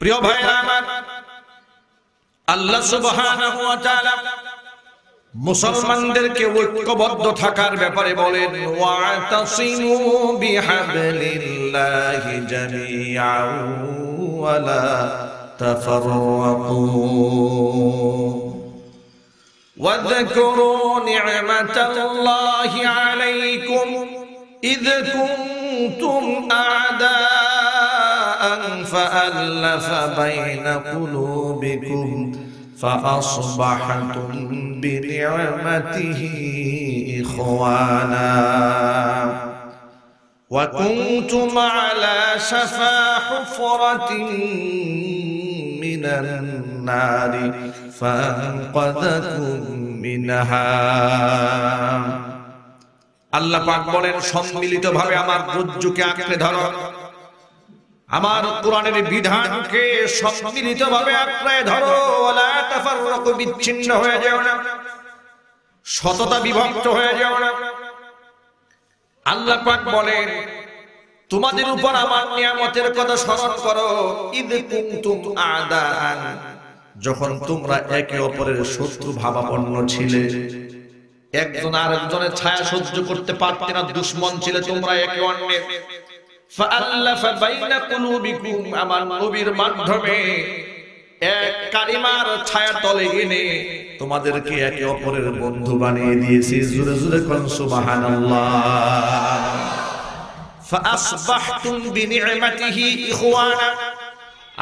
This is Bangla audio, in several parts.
প্রিয় ভাইরা আমার, আল্লাহ সুবহানাহু ওয়া তাআলা মুসলমানদেরকে ঐক্যবদ্ধ থাকার ব্যাপারে বলেন, ওয়াতাসিমু বিহাবলিল্লাহি জামিআন ওয়া লা তাফাররাকু ওয়াযকুরু নি'মাতাল্লাহি আলাইকুম ইয কুনতুম আ'দাআন ফাআল্লাফা বাইনা কুলুবিকুম فأصبحتم بنعمته إخوانا وكنتم على شفا حفرة من النار فأنقذكم منها আল্লাহ পাক বলেন, সম্মিলিতভাবে আমার রজ্জুকে আঁকড়ে ধরো, আমার কোরআনের বিধানকে সম্মিলিতভাবে আঁকড়ে ধরো, ওয়ালা তাফাররাকু, বিচ্ছিন্ন হয়ে যাও না, শততা বিভক্ত হয়ে যাও না। আল্লাহ পাক বলেন, তোমাদের উপর আমার নিয়ামতের কথা স্মরণ করো, ইয কুনতুম আ'দাআন, যখন তোমরা একে অপরের শত্রু ভাবাপন্ন ছিলে, একজন আরেকজনের ছায়া সহ্য করতে পারতে না, দুশমন ছিলে তোমরা একে অন্যের। ফাআল্লাফা বাইনা কুলুবিকুম, আমার নবীর মাধ্যমে এক কালিমার ছায়া তলে এনে তোমাদেরকে একে অপরের বন্ধু বানিয়ে দিয়েছি। জোরে জোরে কোন সুবহানাল্লাহ। ফাআসবাহতুম বিনি'মাতিহি ইখওয়ানা,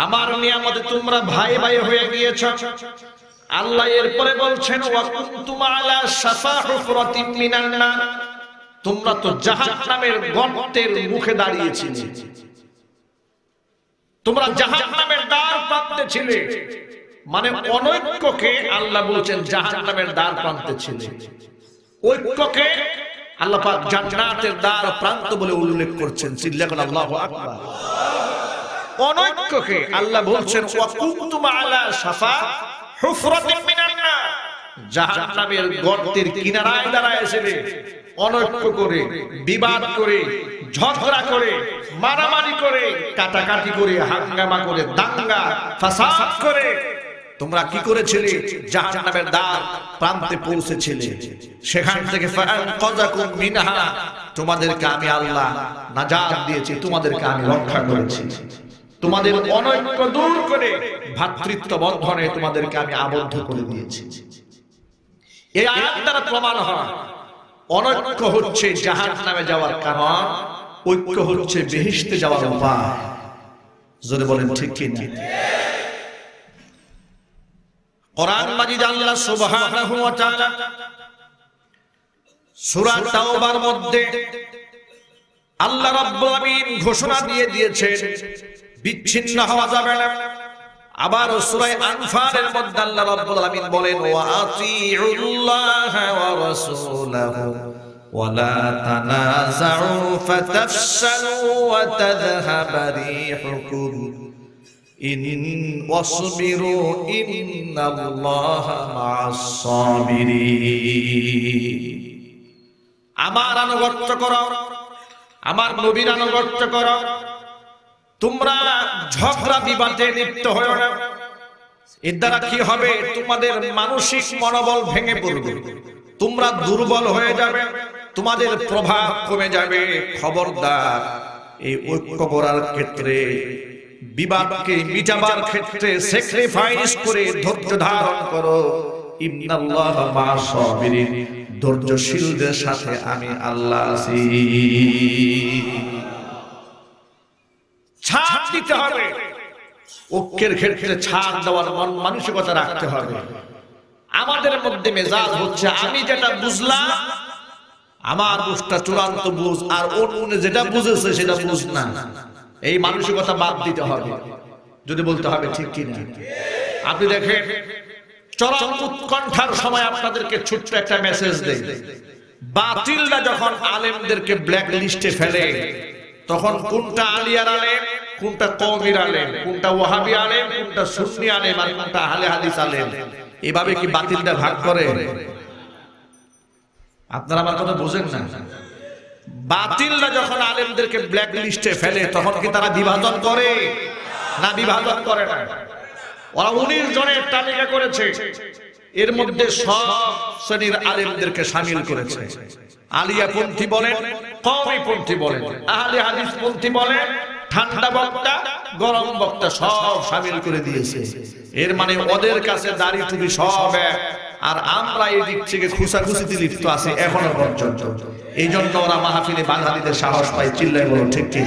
আমার নিয়ামতে তোমরা ভাই ভাই হয়ে গিয়েছো। আল্লাহ এরপরে বলছেন, ওয়া কুনতুম আলা শাফা হুফরাতিন মিনান নার, তোমরা তো জাহান্নামের গর্তের মুখে দাঁড়িয়েছিলে, তোমরা জাহান্নামের দ্বার প্রান্তে ছিলে। মানে অনৈক্যকে আল্লাহ বলছেন জাহান্নামের দ্বার প্রান্তে ছিলে, ঐক্যকে আল্লাহ পাক জান্নাতের দ্বার প্রান্ত বলে উল্লেখ করছেন। চিল্লাকুন আল্লাহু আকবার। অনৈক্যকে আল্লাহ বলছেন, ওয়া কুনতুম আলা শাফা হুফরাতিন মিনান নার, জাহান্নামের গর্তের কিনারায় দাঁড়ায়ছিলে, অনৈক্য করে, বিবাদ করে, ঝগড়া করে, মারামারি করে, কাটাকাটি করে, হাঙ্গামা করে, দাঙ্গা ফাসাদ করে তোমরা কি করেছিলে? জাহান্নামের দ্বার প্রান্তে পৌঁছেছিলে। সেখান থেকে ফাআনকাযাকুম মিনহা, তোমাদেরকে আমি আল্লাহ নাজাত দিয়েছি, তোমাদেরকে আমি রক্ষা করেছি। তোমাদের অনৈক্য দূর করে ভ্রাতৃত্ব বন্ধনে তোমাদেরকে আমি আবদ্ধ করে দিয়েছি। এই আয়াত দ্বারা প্রমাণ হয় অনৈক্য হচ্ছে জাহান্নামে যাওয়ার কারণ, ঐক্য হচ্ছে বেহেশতে যাওয়ার উপায়। জোরে বলেন ঠিক কি না? কোরআন মাজিদ আল্লাহ সুবহানাহু ওয়া তাআলা সূরা তাওবার মধ্যে আল্লাহ রাব্বুল আমিন ঘোষণা দিয়ে দিয়েছেন বিচ্ছিন্ন হওয়া যাবে না। আবার সূরা আনফালের মধ্যে আল্লাহ রাব্বুল আমিন বলেন, ওয়া আতিউল্লাহা ওয়া রাসূলাহু ওয়া লা তানাযাউ ফাতাফশালু ওয়া তাযহাবা রিহুকুম ওয়াসবিরু ইন্নাল্লাহা মা'আস সাবিরিন। আমার আনুগত্য করো, আমার নবীর আনুগত্য করো, তোমরা ঝগড়া বিবাদে লিপ্ত হয়ো না। এর দ্বারা কি হবে? তোমাদের মানসিক মনোবল ভেঙে পড়বে, তোমরা দুর্বল হয়ে যাবে, তোমাদের প্রভাব কমে যাবে। খবরদার, এই ঐক্য করার ক্ষেত্রে, বিবাদকে মিটাবার ক্ষেত্রে স্যাক্রিফাইস করে ধৈর্য ধারণ করো। ইন্নাল্লাহা মা'আস সাবিরিন, ধৈর্যশীলদের সাথে আমি আল্লাহ আছি। ছাড় দিতে হবে, ঐক্যের ক্ষেত্রে ছাড় দেওয়ার মন মানসিকতা রাখতে হবে। আমাদের মধ্যে মেজাজ হচ্ছে আমি যেটা বুঝলাম, আমার বুঝটা চূড়ান্ত বুঝ, আর অন্য যেটা বুঝেছে সেটা বুঝ না। এই মানসিকতা বাদ দিতে হবে, যদি বলতে হবে ঠিক কিনা। আপনি দেখেন, চরম উৎকণ্ঠার সময় আপনাদেরকে ছোট্ট একটা মেসেজ দেই। বাতিলরা যখন আলেমদেরকে ব্ল্যাক লিস্টে ফেলে, তখন কোনটা আলিয়ার আলেম, কোনটা কওমির আলেম, কোনটা ওয়াহাবি আলেম, কোনটা সুন্নি আলেম, আর কোনটা আহলে হাদিস আলেম, এভাবে কি বাতিলরা ভাগ করে? আপনারা আমার কথা বুঝেন না? বাতিলরা যখন আলেমদেরকে ব্ল্যাক লিস্টে ফেলে, তখন কি তারা বিভাজন করে? না বিভাজন করে না। ওরা 19 জনের তালিকা করেছে, এর মধ্যে সব শ্রেণীর আলেমদেরকে শামিল করেছে। আলিয়া পন্থী বলেন, কওমি পন্থী বলেন, আহলে হাদিস পন্থী বলেন, ঠান্ডা বক্তা, গরম বক্তা সব শামিল করে দিয়েছে। এর মানে ওদের কাছে দাড়ি টুপি সব এক, আর আমরা এই দিক থেকে খুশাখুশিতে লিপ্ত আছি এখনো পর্যন্ত। এই জন্য ওরা মাহফিলে বাধা দিতে সাহস পায়। চিল্লায় বলো ঠিক ঠিক।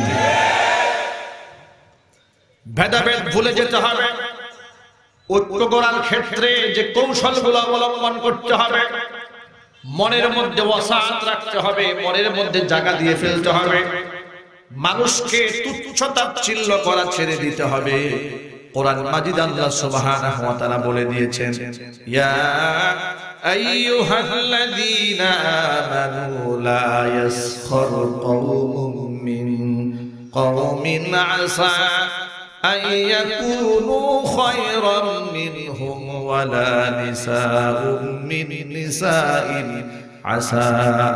ভেদাভেদ ভুলে যেতে হবে। ঐক্য গড়ার ক্ষেত্রে যে কৌশলগুলো অবলম্বন করতে হবে, মনের মধ্যে ওয়াসাত রাখতে হবে, মনের মধ্যে জায়গা দিয়ে ফেলতে হবে, মানুষকে তুচ্ছ-তাচ্ছিল্য করা ছেড়ে দিতে হবে। কোরআন মাজিদ আল্লাহ সুবহানাহু ওয়া তাআলা বলে দিয়েছেন, ইয়া আইয়ুহাল্লাযীনা আমানু লা ইয়াসখার কওমুম মিন কওমিন আসা আইয়াকুনু খায়রাম মিনহুম ওয়ালা নিসাউম মিন নিসাইন আসা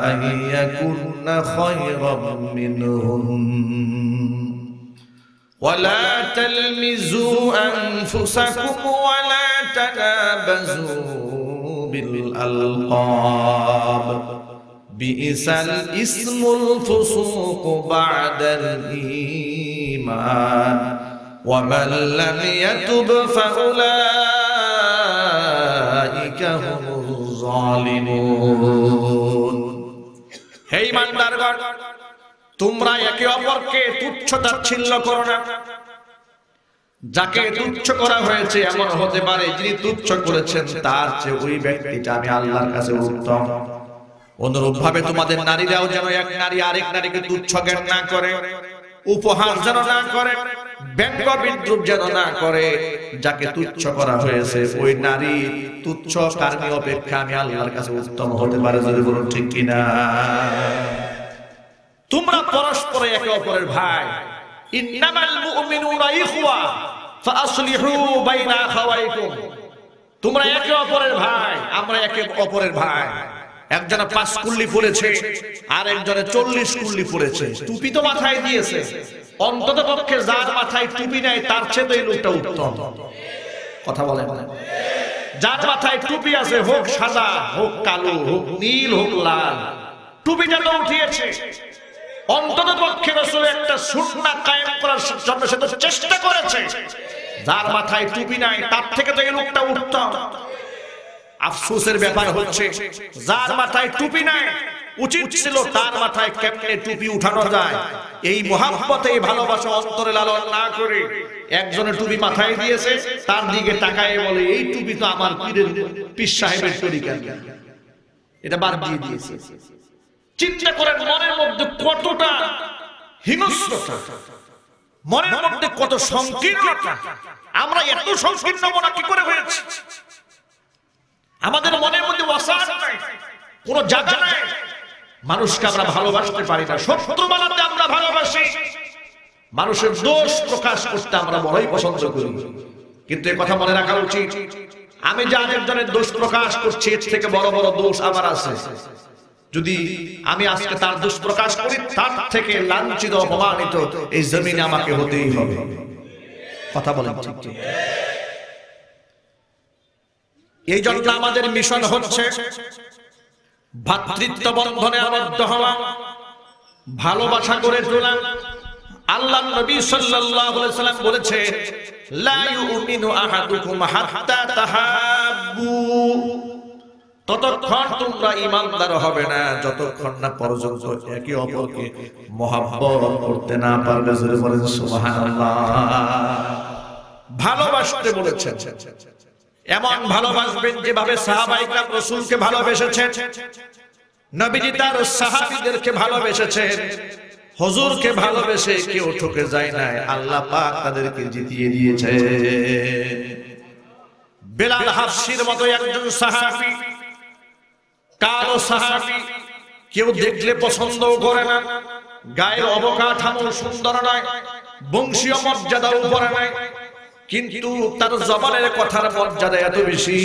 আইয়াকুননা খায়রাম মিনহুম ওয়ালা তালমিজু আনফুসাকুম ওয়ালা তানাবাজু বিল আলকাব বিইসাল ইসমুল ফুসুক বা'দাল ঈমান ওয়া মান লাম ইয়াতুব ফাউলাইকা হুমুজ জালিমুন। হে ঈমানদারগণ, তোমরা একে অপরকে তুচ্ছ-তাচ্ছিল্য করো না। যাকে তুচ্ছ করা হয়েছে এমন হতে পারে যিনি তুচ্ছ করেছেন তার চেয়ে ওই ব্যক্তিটা আমি আল্লাহর কাছে উত্তম। অনুরূপ ভাবে তোমাদের নারীরাও যেন এক নারী আরেক নারীকে তুচ্ছ জ্ঞান না করে, উপহাস যেন না করে, ব্যঙ্গ বিদ্রুপ যেন না করে। যাকে তুচ্ছ করা হয়েছে ওই নারী তুচ্ছ কারণী অপেক্ষা আমি আল্লাহর কাছে উত্তম হতে পারে। যদি বলুন ঠিক কিনা। তোমরা পরস্পর একে অপরের ভাই। ইন্নামাল মুমিনুনা ইখওয়া ফাসলিহু বাইনা আখাওয়াইকুম। তোমরা একে অপরের ভাই, আমরা একে অপরের ভাই। একজনে 5 কুল্লি পড়েছে আর একজনে 40 কুল্লি পড়েছে, টুপি তো মাথায় দিয়েছে। অন্তত পক্ষে যার মাথায় টুপি নাই তার চেয়ে তো এই লোকটা উত্তম। কথা বলেন না? যার মাথায় টুপি আছে, হোক সাদা হোক কালো হোক নীল হোক লাল, টুপিটা তো উঠিয়েছে। অন্তত পক্ষে রাসূল একটা সুন্নাহ কায়েম করার জন্য সে তো চেষ্টা করেছে। যার মাথায় টুপি নাই তার থেকে তো এই লোকটা উত্তম। আফসোসের ব্যাপার হচ্ছে যার মাথায় টুপি নাই উচিত ছিল তার মাথায় কেমনে টুপি উঠানো যায় এই মহব্বতে এই ভালোবাসা অন্তরে লালন না করে একজনের টুপি মাথায় দিয়েছে, তার দিকে তাকায় বলে এই টুপি তো আমার পীরের পীর সাহেবের তরিকা, এটা বাদ দিয়ে দিয়েছে। চিন্তা করেন মনের মধ্যে কতটা হিংস্রতা, মনের মধ্যে কত সংকীর্ণতা। আমরা এত সংকীর্ণ মনা কি করে হয়েছে? আমাদের মনের মধ্যে ওয়াসাত নাই, কোনো জায়গা নাই। মানুষকে আমরা ভালোবাসতে পারি না, শত্রু বানাতে আমরা ভালোবাসি, মানুষের দোষ প্রকাশ করতে আমরা বড়ই পছন্দ করি। কিন্তু এই কথা মনে রাখা উচিত, আমি যে আরেকজনের দোষ প্রকাশ করছি এর থেকে বড় বড় দোষ আমার আছে। যদি আমি আজকে তার দোষ প্রকাশ করি তার থেকে লাঞ্ছিত অপমানিত এই জমিনে আমাকে হতেই হবে। কথা বলেন ঠিক ঠিক। এই জন্য আমাদের মিশন হচ্ছে ভ্রাতৃত্ব বন্ধনে আবদ্ধ হওয়া, ভালোবাসা করে তোলা। আল্লাহর নবী সাল্লাল্লাহু আলাইহি ওয়াসাল্লাম বলেছেন, লা ইউমিনু আহাদুকুম হাত্তা তাহাব্বু। ততক্ষণ তোমরা ঈমানদার হবে না যতক্ষণ না পর্যন্ত একে অপরকে মহব্বত করতে না পারবে। জোরে বলেন সুবহানাল্লাহ। ভালোবাসতে বলেছেন, এমন ভালোবাসবেন যেভাবে সাহাবায়ে কেরাম রাসূলকে ভালোবেসেছেন, নবীজি তার সাহাবীদেরকে ভালোবেসেছেন। হুজুরকে ভালোবেসে কেউ ঠকে যায় না, আল্লাহ পাক তাদেরকে জিতিয়ে দিয়েছে। বেলাল হাবশির মতো একজন সাহাবী, কালো সাহাবী, কেউ দেখলে পছন্দও করে না, গায়ের অবকাঠামো সুন্দর নয়, বংশীয় মর্যাদার উপরে নাই, কিন্তু তার জবানের কথার মর্যাদা এত বেশি,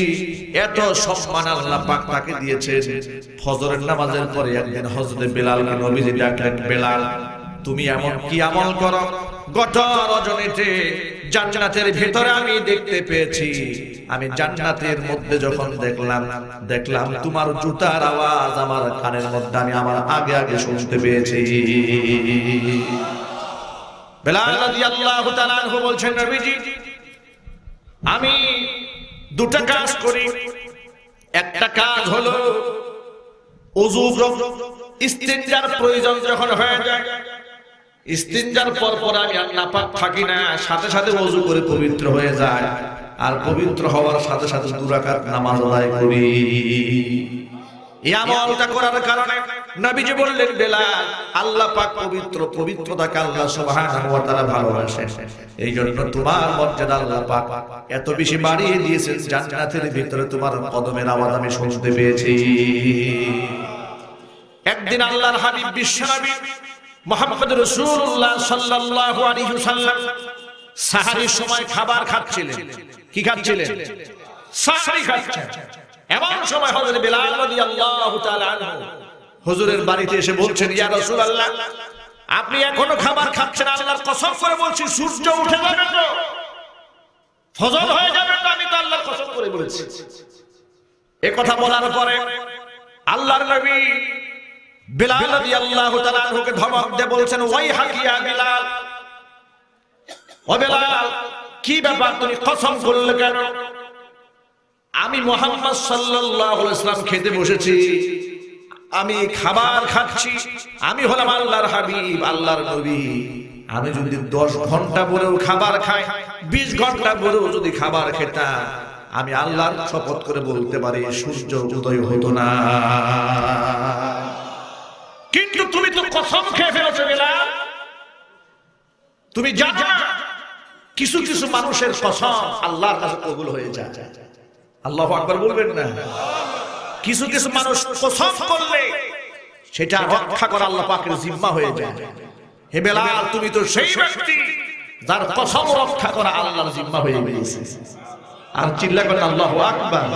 এত সম্মান আল্লাহ পাক তাকে দিয়েছে। ফজরের নামাজের পরে একদিন হযরত বেলালকে নবীজি ডাকলেন, বেলাল তুমি এমন কি আমল করো গোটা রজনীতে জান্নাতের ভিতরে আমি দেখতে পেয়েছি। আমি জান্নাতের মধ্যে যখন দেখলাম তোমার জুতার আওয়াজ আমার কানের মধ্যে আমি আমার আগে আগে শুনতে পেয়েছি। বেলাল রাদিয়াল্লাহু তাআলা আনহু বলছেন, নবীজি আমি দুটো কাজ করি। একটা কাজ হলো ওযু, ইস্তিনজার প্রয়োজন যখন হয়ে যায়, ইস্তিনজার পর আমি আর নাপাক থাকি না, সাথে সাথে ওযু করে পবিত্র হয়ে যায়, আর পবিত্র হওয়ার সাথে সাথে 2 রাকাত নামাজ আদায় করি। এই আমলটা করার কারণে নবীজি বললেন, বেলাল আল্লাহ পাক পবিত্র, পবিত্রতাকে আল্লাহ সুবহানাহু ওয়া তাআলা ভালোবাসেন। এইজন্য তোমার মর্যাদা আল্লাহ পাক এত বেশি বাড়িয়ে দিয়েছেন, জান্নাতের ভিতরে তোমার কদমের আওয়াজ আমি শুনতে পেয়েছি। একদিন আল্লাহর হাবিব বিশ্বনবী মুহাম্মদ রাসূলুল্লাহ সাল্লাল্লাহু আলাইহি ওয়াসাল্লাম সাহরির সময় খাবার খাচ্ছিলেন। কি খাচ্ছিলেন? সাহরি খাচ্ছেন। এমন সময় হযরত বেলাল রাদিয়াল্লাহু তাআলা আনহু হুজুরের বাড়িতে এসে বলছেন, ইয়া রাসূলুল্লাহ আপনি এখনো খাবার খাচ্ছেন, আল্লাহর কসম করে বলছি সূর্য উঠে যাবে তো, ফজর হয়ে যাবে তো, আমি তো আল্লাহর কসম করে বলেছি। এই কথা বলার পরে আল্লাহর নবী বেলাল রাদিয়াল্লাহু তাআলা আনহুকে ধমক দিয়ে বলছেন, ওয়াইহাক ইয়া বেলাল, ও বেলাল কি ব্যাপার তুমি কসম করলে কেন? আমি মুহাম্মদ সাল্লাল্লাহু আলাইহি ওয়াসাল্লাম খেতে বসেছি, আমি খাবার খাচ্ছি, আমি হলাম আল্লাহর হাবিব, আল্লাহর নবী। আমি যদি 10 ঘন্টা পরেও খাবার খাই, 20 ঘন্টা পরেও যদি খাবার খেতাম, আমি আল্লাহর শপথ করে বলতে পারি সূর্য উদয় হতো না। কিন্তু তুমি তো কসম খেয়ে ফেলেছো বেলাল। তুমি জানো কিছু কিছু মানুষের কসম আল্লাহর কাছে কবুল হয়ে যায়। আল্লাহু আকবার বলবেন না? কিছু কিছু মানুষ কসম করলে সেটা রক্ষা করা আল্লাহ পাকের জিম্মা হয়ে যায়। হে বেলাল তুমি তো সেই ব্যক্তি যার কসম রক্ষা করা আল্লাহর জিম্মা হয়ে গিয়েছে। আর চিল্লা করেন আল্লাহু আকবার।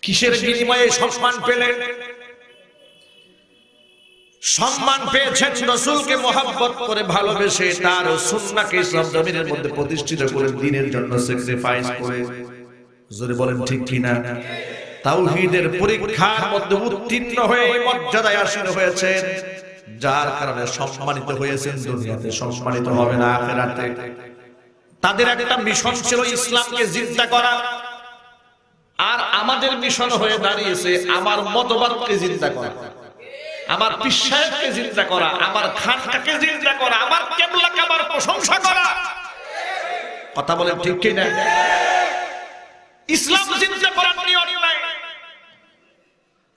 কিসের বিনিময়ে সম্মান পেলেন? সম্মান পেয়েছেন রাসূলকে মহব্বত করে ভালোবেসে, তার সুন্নাহকে ইসলাম জমিনের মধ্যে প্রতিষ্ঠিত করে, দ্বীনের জন্য স্যাক্রিফাইস করে। জোরে বলেন ঠিক কি না? তাওহীদের পরীক্ষার মধ্যে উত্তীর্ণ হয়ে মর্যাদায় আসীন হয়েছেন, যার কারণে সম্মানিত হয়েছেন দুনিয়াতে, সম্মানিত হবে না আখিরাতে। তাদের একটা মিশন ছিল ইসলামকে জিন্দা করা, আর আমাদের মিশন হয়ে দাঁড়িয়েছে আমার মতবাদকে জিন্দা করা, আমার পীর সাহেবকে জিন্দা করা, আমার খানকাকে জিন্দা করা, আমার কিবলা কাবার প্রশংসা করা। কথা বলেন ঠিক কি না? ইসলাম জিন্দা করার নিয়ম নাই।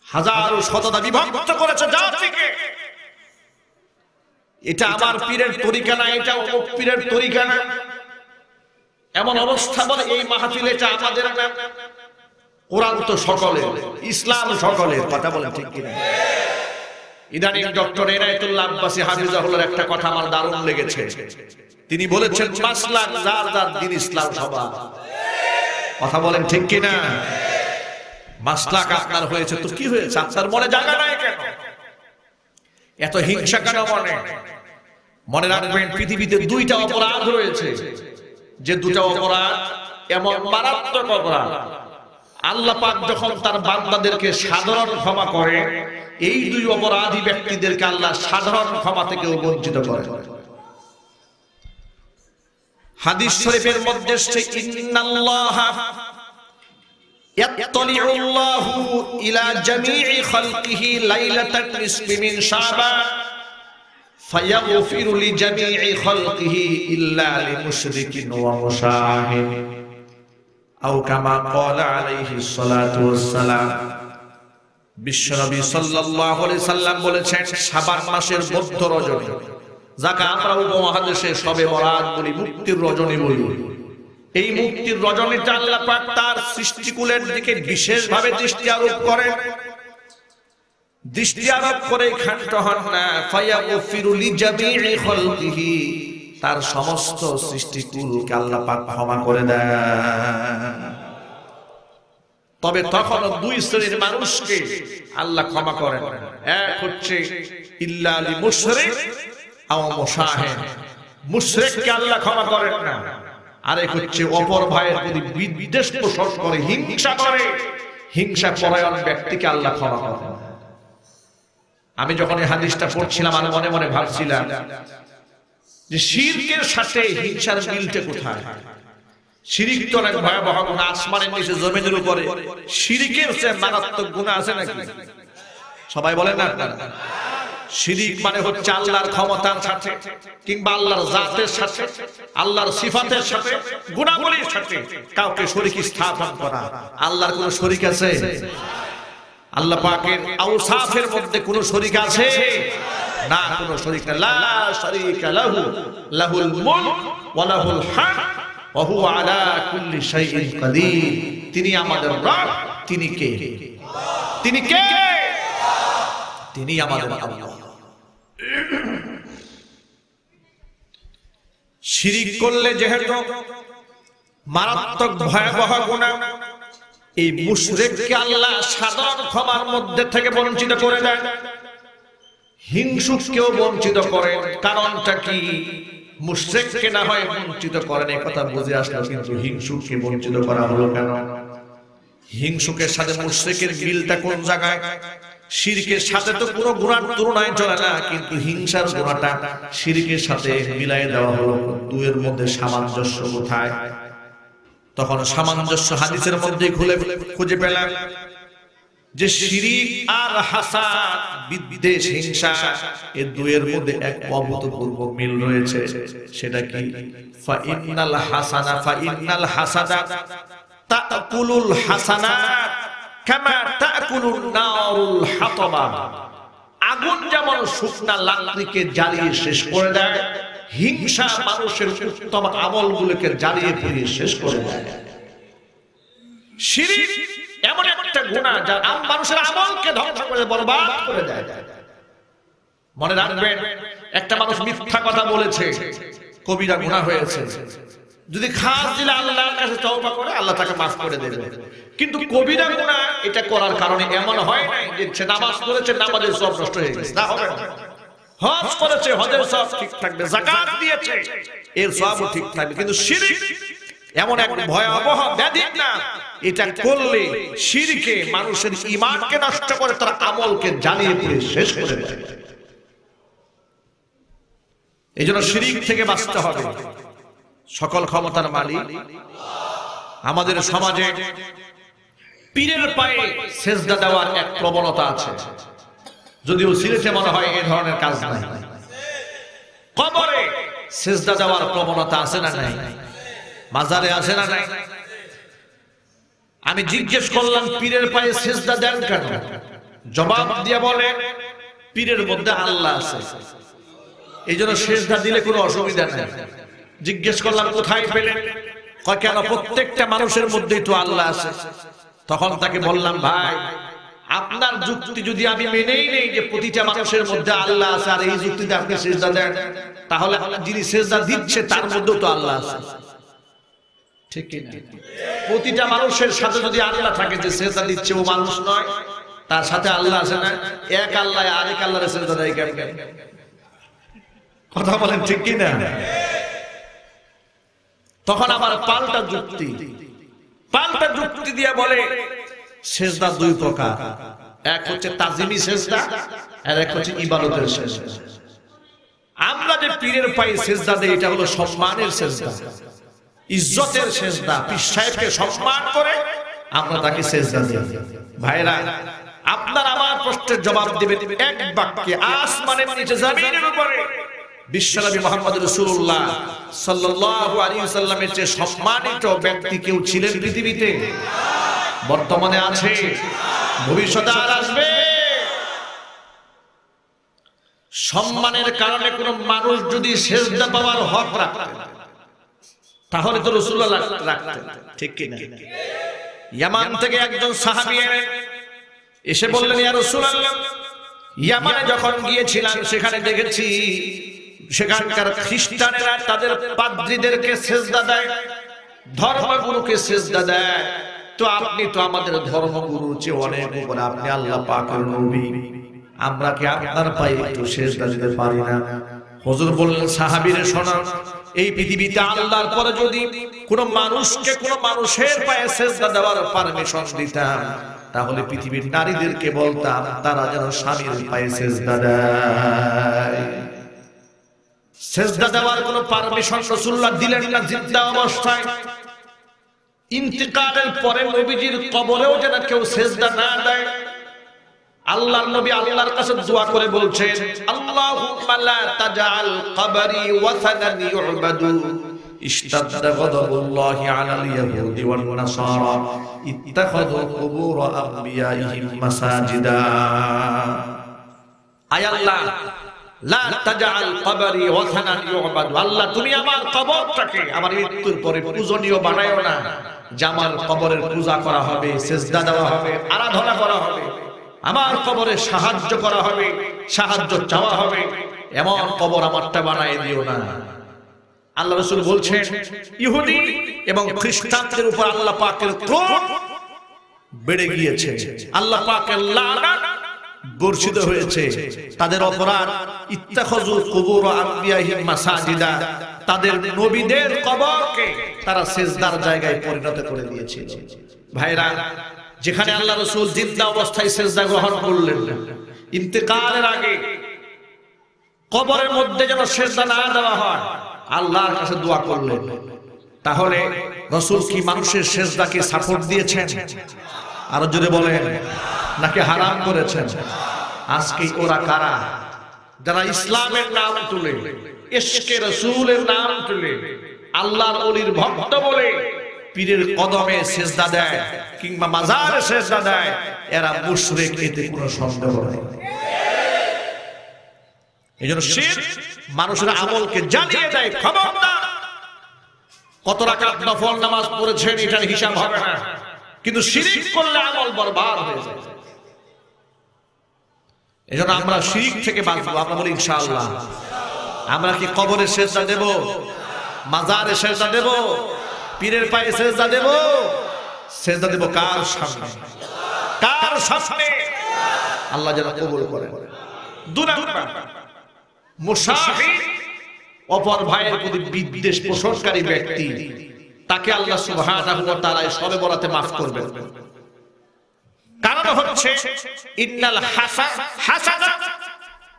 হাজারো শততা বিভক্ত করেছে জাতিকে। এটা আমার পীরের তরিকা না, এটা অমুক পীরের তরিকা না, এমন অবস্থা বলে এই মাহফিল এটা আমাদের না। কোরআন তো সকলের, ইসলাম সকলের। কথা বলেন ঠিক কি না? ইদানিং ডক্টর এনায়েতুল্লাহ আব্বাসী হাফিজাহুল্লাহর একটা কথা আমার দারুণ লেগেছে। তিনি বলেছেন মাসলাক যার যার দ্বীন ইসলাম সবার। কথা বলেন ঠিক কি না? মাসলাক আপনার হয়েছে তো কি হয়েছে? আপনার মনে জায়গা নাই কেন? এত হিংসা কেন মনে? মনে রাখবেন পৃথিবীতে 2টা অপরাধ রয়েছে, যে 2টা অপরাধ এমন মারাত্মক অপরাধ, আল্লাহ পাক যখন তার বান্দাদেরকে সাধারণ ক্ষমা করে, এই 2 অপরাধী ব্যক্তিদেরকে আল্লাহ সাধারণ ক্ষমা থেকেও বঞ্চিত করে। হাদিস শরীফের মধ্যে এসেছে, ইন্নাল্লাহা ইয়াত্তালিউল্লাহু ইলা জামিই খালকিহি লাইলাতান নিসফি মিন শাবান ফায়াগফিরু লিজামিই খালকিহি ইল্লা লিমুশরিকিন ওয়া মুশাহিন আও কামা ক্বালা আলাইহিস সালাতু ওয়াস সালাম। বিশ্বনবী সাল্লাল্লাহু আলাইহি সাল্লাম বলেছেন, শাবান মাসের মধ্য রজনী, যাকে আমরা উপমহাদেশে শবে বরাত বলি, মুক্তির রজনী বলি, এই মুক্তির রজনীতে আল্লাহ পাক তার সৃষ্টিকুলের দিকে বিশেষভাবে দৃষ্টি আরোপ করেন। দৃষ্টি আরোপ করে ক্ষান্ত হন না। ফায়াগফিরু লিজামিই খালকিহি, তার সমস্ত সৃষ্টিকুলকে আল্লাহ পাক ক্ষমা করে দেন। তবে তখন 2 শ্রেণীর মানুষকে আল্লাহ ক্ষমা করেন। এক হচ্ছে ইল্লা লিমুশরিক আও মুশাহিন, মুশরিককে আল্লাহ ক্ষমা করেন না। আরেক হচ্ছে অপর ভাইয়ের প্রতি বিদ্বেষ পোষণ করে, হিংসা করে, হিংসা পরায়ণ ব্যক্তিকে আল্লাহ ক্ষমা করেন। আমি যখন এই হাদিসটা পড়ছিলাম আমি মনে মনে ভাবছিলাম যে শিরকের সাথে হিংসার মিলটা কোথায়? শিরিক তো অনেক ভয়াবহ গুনাহ, আসমানের নিচে জমিনের উপরে শিরিকের চেয়ে মারাত্মক গুনাহ আছে নাকি? সবাই বলেন না আপনারা? শিরিক মানে হচ্ছে আল্লাহর ক্ষমতার সাথে কিংবা আল্লাহর জাতের সাথে, আল্লাহর সিফাতের সাথে, গুণাবলীর সাথে কাউকে শরীক স্থাপন করা। আল্লাহর কোনো শরীক আছে? আল্লাহ পাকের আওসাফের মধ্যে কোনো শরীক আছে? না, কোনো শরীক না। লা শারীকা লাহু, লাহুল মুলক ওয়া লাহুল হামদ ওয়া হুয়া আলা কুল্লি শাইইন কাদির। তিনি আমাদের রব। তিনি কে? তিনি কে? তিনি আমাদের আল্লাহ। শিরিক করলে যেহেতু মারাত্মক ভয়াবহ গুনাহ, এই মুশরিককে আল্লাহ সাধারণ ক্ষমার মধ্যে থেকে বঞ্চিত করে দেন, হিংসুককেও বঞ্চিত করেন। কারণটা কি? মুশরিককে না হয় বঞ্চিত করেন, এই কথা বুঝে আসলো, কিন্তু হিংসুককে বঞ্চিত করা হলো কেন? হিংসুকের সাথে মুশরিকের মিলটা কোন জায়গায়? শিরকের সাথে তো কোনো গুনার তুলনায় চলে না, কিন্তু হিংসার গুনাহটা শিরকের সাথে মিলাই দেওয়া হলো। দুয়ের মধ্যে সামঞ্জস্য কোথায়? তখন সামঞ্জস্য হাদিসের মধ্যে খুঁজে পেলাম যে শিরিক আর হাসাদ, বিদ্বেষ, হিংসা, এই দুয়ের মধ্যে এক অভূতপূর্ব মিল রয়েছে। সেটা কি? ফা ইন্নাল হাসানা ফা ইন্নাল হাসাদা তাকুলুল হাসানাত কামা তাকুলুন নারুল হাতাবা। আগুন যেমন শুকনা লাকড়িকে জ্বালিয়ে শেষ করে দেয়, হিংসা মানুষের উত্তম আমলগুলোকে জ্বালিয়ে পুড়িয়ে শেষ করে দেয়। শিরিক এমন একটা গুনাহ যা মানুষের আমলকে ধ্বংস করে বরবাদ করে দেয়। মনে রাখবেন, একটা মানুষ মিথ্যা কথা বলেছে, কবিরা গুনাহ হয়েছে। যদি খাস দিলে আল্লাহর কাছে তওবা করে, আল্লাহ তাকে মাফ করে দেবে। কিন্তু কবিরা গুনাহ এটা করার কারণে এমন হয় নাই যে সে নামাজ পড়েছে, নামাজের সব নষ্ট হয়ে গেছে। না, হবে না। হজ করেছে, হজের সব ঠিক থাকবে। যাকাত দিয়েছে, এর সবও ঠিক থাকবে। কিন্তু শিরক এমন এক ভয়াবহ ব্যাধি না, এটা করলে শিরকে মানুষের ঈমানকে নষ্ট করে, তার আমলকে জ্বালিয়ে পুড়িয়ে শেষ করে দেয়। এইজন্য শিরক থেকে বাঁচতে হবে। সকল ক্ষমতার মালিক আমাদের সমাজে পীরের পায়ে সেজদা দেওয়ার এক প্রবণতা আছে, যদিও সিলেটে মনে হয় এই ধরনের কাজ নাই। কবরে সেজদা দেওয়ার প্রবণতা আছে না নাই? মাজারে আছে না নাই? আমি জিজ্ঞেস করলাম পীরের পায়ে সেজদা দেন কেন? জবাব দিয়ে বলে পীরের মধ্যে আল্লাহ আছে, এই জন্য সেজদা দিলে কোনো অসুবিধা নাই। জিজ্ঞেস করলাম কোথায় পেলেন? কয় কেন, প্রত্যেকটা মানুষের মধ্যেই তো আল্লাহ আছে। তখন তাকে বললাম, ভাই আপনার যুক্তি যদি আমি মেনেই নেই যে প্রতিটা মানুষের মধ্যে আল্লাহ আছে, আর এই যুক্তিতে আপনি সেজদা দেন, তাহলে যিনি সেজদা দিচ্ছে তার মধ্যেও তো আল্লাহ আছে, ঠিক কি না? প্রতিটা মানুষের সাথে যদি আল্লাহ থাকে, যে সেজদা দিচ্ছে ও মানুষ নয়, তার সাথে আল্লাহ আছে না? এক আল্লাহ আরেক আল্লাহর সেজদা দেয় কেন? কথা বলেন ঠিক কি না? তখন আবার পাল্টা যুক্তি দিয়ে বলে সেজদা দুই প্রকার, এক হচ্ছে তাজিমি সেজদা আর এক হচ্ছে ইবাদতের সেজদা। আমরা যে পীরের পায়ে সেজদা দেই, এটা হলো সম্মানের সেজদা, ইজ্জতের সেজদা। পীর সাহেবকে সম্মান করে আমরা তাকে সেজদা দিই। ভাইরা, আপনার আমার প্রশ্নের জবাব দিবেন এক বাক্যে। আসমানের নিচে জমিনের উপরে বিশ্বনবী মুহাম্মদ রাসূলুল্লাহ সাল্লাল্লাহু আলাইহি ওয়াসাল্লামের চেয়ে সম্মানিত ব্যক্তি কেউ ছিলেন পৃথিবীতে? বর্তমানে আছে, ভবিষ্যতে আর আসবে। সম্মানের কারণে কোন মানুষ যদি সেজদা পাওয়ার হক রাখতেন, তাহলে তো রাসূলুল্লাহ রাখতেন, ঠিক কি না? ইয়ামান থেকে একজন সাহাবী এসে বললেন, ইয়া রাসূলুল্লাহ, ইয়ামানে যখন গিয়েছিলাম সেখানে দেখেছি সেখানকার খ্রিস্টানেরা তাদের পাদ্রীদেরকে সেজদা দেয়, ধর্মগুরুকে সেজদা দেয়। তো আপনি তো আমাদের ধর্মগুরুর চেয়ে অনেক উপরে, আপনি আল্লাহ পাকের নবী, আমরা কি আপনার পায়ে একটু সেজদা দিতে পারি না? হুজুর বললেন সাহাবীরা শোনো, এই পৃথিবীতে আল্লাহর পরে যদি কোন মানুষকে কোন মানুষের পায়ে সিজদা দেওয়ার পারমিশন দিতাম, তাহলে পৃথিবীর নারীদেরকে বলতাম তারা যেন স্বামীর পায়ে সিজদা দেয়। সিজদা দেওয়ার কোন পারমিশন রাসূলুল্লাহ দিলেন না জিন্দা অবস্থায়। ইন্তিকালের পরে নবীজির কবরেও যেন কেউ সিজদা না দেয়। আল্লাহর নবী আল্লাহর কাছে দোয়া করে বলছেন, আল্লাহুম্মা লা তাজআল কবরি ওয়াসানান ইউবাদু ইশতাদ্দা গাদাবুল্লাহি আলাল ইয়াহুদি ওয়ান নাসারা ইত্তাখাযু কুবুর আমবিয়াইহিম মাসাজিদা। আয় আল্লাহ, লা তাজআল কবরি ওয়াসানান ইউবাদু, আল্লাহ তুমি আমার কবরটাকে আমার মৃত্যুর পরে পূজনীয় বানায়ো না, যে আমার কবরের পূজা করা হবে, সিজদা দেওয়া হবে, আরাধনা করা হবে, আমার কবরে সাহায্য করা হবে, সাহায্য চাওয়া হবে, এমন কবর আমারটা বানায় দিও না। আল্লাহ রাসূল বলছেন, ইহুদি এবং খ্রিস্টানদের উপর আল্লাহ পাকের ক্রোধ বেড়ে গিয়েছে, আল্লাহ পাকের লানত বর্ষিত হয়েছে। তাদের অপরাধ ইত্তাখাযু কুবুর আমবিয়াহিম মাসাজিদা, তাদের নবীদের কবরকে তারা সিজদার জায়গায় পরিণত করে দিয়েছিল। ভাইরা, যেখানে আল্লাহ রাসূল জিন্দা অবস্থায় সিজদা গ্রহণ করলেন না, ইন্তেকালের আগে কবরের মধ্যে যেন সিজদা না দেওয়া হয়, আল্লাহর কাছে দোয়া করলেন। তাহলে রাসূল কি মানুষের সিজদাকে সাপোর্ট দিয়েছেন? আরো জোরে বলেন, নাকি হারাম করেছেন? আজকে ওরা কারা যারা ইসলামের নাম তুলে, ইশকে রাসূলের নাম তুলে, আল্লাহর ওলির ভক্ত বলে পীরের কদমে সিজদা দেয় কিংবা মাজারে সিজদা দেয়, এরা মুশরিক, এতে কোনো সন্দেহ নেই। এইজন্য শিরক মানুষের আমলকে জ্বালিয়ে দেয়। খবরদার, কত রাকাত নফল নামাজ পড়েছেন এটার হিসাব হবে না, কিন্তু শিরক করলে আমল বরবাদ হয়ে যায়। এইজন্য আমরা শিরক থেকে বাঁচবো। আমরা বলি ইনশাআল্লাহ। আমরা কি কবরে সিজদা দেব? মাজারে সিজদা দেব? পীরের পায়ে সিজদা দেব? সিজদা দেব কার সামনে? কার সামনে? আল্লাহ যেন কবুল করেন। দুই নাম্বার, মুশাহিদ, অপর ভাইয়ের প্রতি বিদ্বেষ পোষণকারী ব্যক্তি, তাকে আল্লাহ সুবহানাহু ওয়া তাআলা শবে বরাতে maaf করবেন। কারণ হচ্ছে ইন্নাল হাসানাত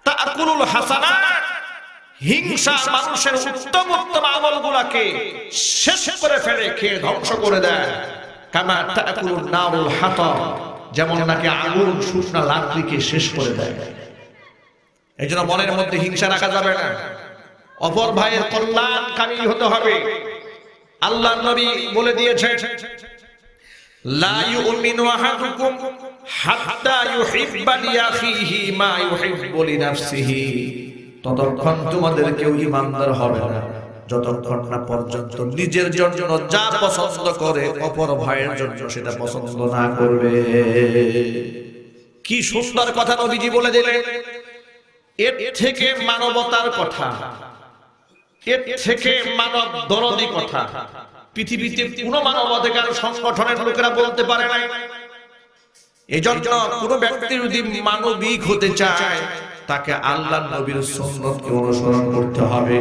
তাকুলুল হাসানাত, হিংসা মানুষের উত্তম উত্তম আমলগুলোকে শেষ করে ফেলে, খেয়ে ধ্বংস করে দেয়। কামা তাকুলুন নারুল হাতাব, যেমন নাকি আগুন শুকনা লাকড়িকে শেষ করে দেয়। এইজন্য মনের মধ্যে হিংসা রাখা যাবে না। অপর ভাইয়ের কল্যাণকামী হতে হবে। আল্লাহর নবী বলে দিয়েছেন, লা ইউমিনু আহাদুকুম হাত্তা ইউহিব্বা লিআখিহি মা ইউহিব্বু লিনাফসিহি, ততক্ষণ তোমাদের কেউ ঈমানদার হবে না যতক্ষণ না পর্যন্ত নিজের জন্য যা পছন্দ করে অপর ভাইয়ের জন্য সেটা পছন্দ না করবে। কি সুন্দর কথা নবীজি বলে দিলেন। এর থেকে মানবতার কথা, এর থেকে মানব দরদি কথা পৃথিবীতে কোন মানবাধিকার সংগঠনের লোকেরা বলতে পারে না। এজন্য কোন ব্যক্তি যদি মানবিক হতে চায়, তাকে আল্লাহর নবীর সুন্নতকে অনুসরণ করতে হবে।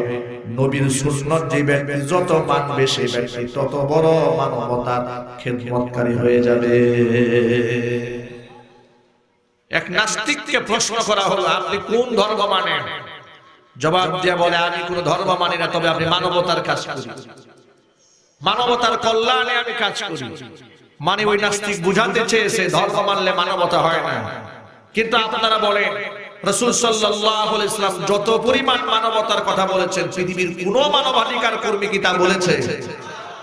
নবীর সুন্নত যে ব্যক্তি যত মানবে, সেই ব্যক্তি তত বড় মানবতার খেদমতকারী হয়ে যাবে। এক নাস্তিককে প্রশ্ন করা হলো, আপনি কোন ধর্ম মানেন? জবাব দিয়ে বলে, আমি কোন ধর্ম মানি না, তবে আপনি মানবতার কাজ করি, মানবতার কল্যাণে আমি কাজ করি। মানে ওই নাস্তিক বুঝাতে চেয়েছে ধর্ম মানলে মানবতা হয় না। কিন্তু আপনারা বলেন, রাসূল সাল্লাল্লাহু আলাইহি ওয়াসাল্লাম যত পরিমাণ মানবতার কথা বলেছেন, পৃথিবীর কোন মানবাধিকার কর্মী কি তা বলেছে?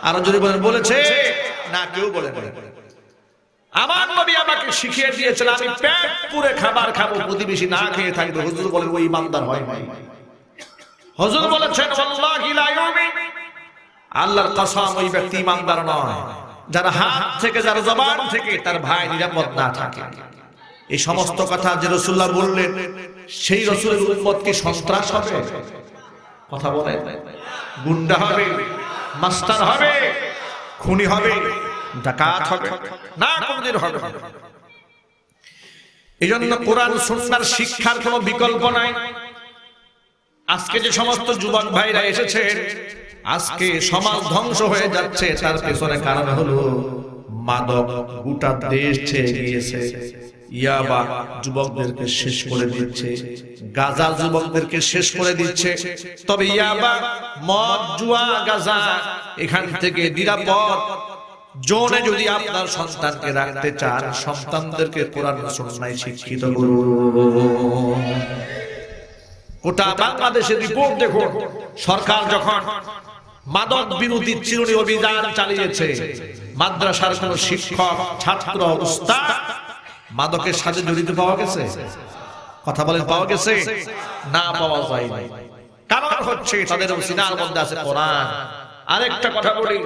আর যদি বলেন বলেছে না, কেউ বলে না। আমার নবী আমাকে শিখিয়ে দিয়েছেন, আমি পেট পুরে খাবার খাবো, প্রতিবেশী না খেয়ে থাকবে। হুজুর বলেন ওই ইমানদার হয় নাই। হুজুর বলেছেন ওয়াল্লাহি লা ইউমিন, আল্লাহর কসম, ওই ব্যক্তি ইমানদার নয় যার হাত থেকে, যার জবান থেকে তার ভাই নিরাপদ না থাকে। এই সমস্ত কথা যে রাসূলুল্লাহ বললেন, সেই রাসূলের উম্মত কি সন্ত্রাস হবে? কথা বলেন, গুন্ডা হবে, মাস্টার হবে, খুনি হবে, ডাকাত হবে না, কোনদিন হবে না। এজন্য কোরআন সুন্নাহর শিক্ষার কোনো বিকল্প নাই। আজকে যে সমস্ত যুবক ভাইরা এসেছেন, আজকে সমাজ ধ্বংস হয়ে যাচ্ছে, তার পেছনে কারণ হলো মাদক গোটা দেশ ছেয়ে গিয়েছে। ইয়াবা যুবকদেরকে শেষ করে দিচ্ছে, গাঁজা যুবকদেরকে শেষ করে দিচ্ছে। তবে ইয়াবা, মদ, জুয়া, গাঁজা এখান থেকে নিরাপদ জোনে যদি আপনার সন্তানকে রাখতে চান, সন্তানদেরকে কোরআন সুন্নাহয় শিক্ষিত করুন। গোটা বাংলাদেশের রিপোর্ট দেখুন, সরকার যখন মাদক বিরোধী চিরুনি অভিযান চালিয়েছে, মাদ্রাসার কোন শিক্ষক, ছাত্র, উস্তাদ মাদকের সাথে জড়িত পাওয়া গেছে? কথা বলেন, পাওয়া গেছে? না, পাওয়া যায় নাই। কারণ হচ্ছে তাদের সিনার মধ্যে আছে কোরআন। আরেকটা কথা বলি,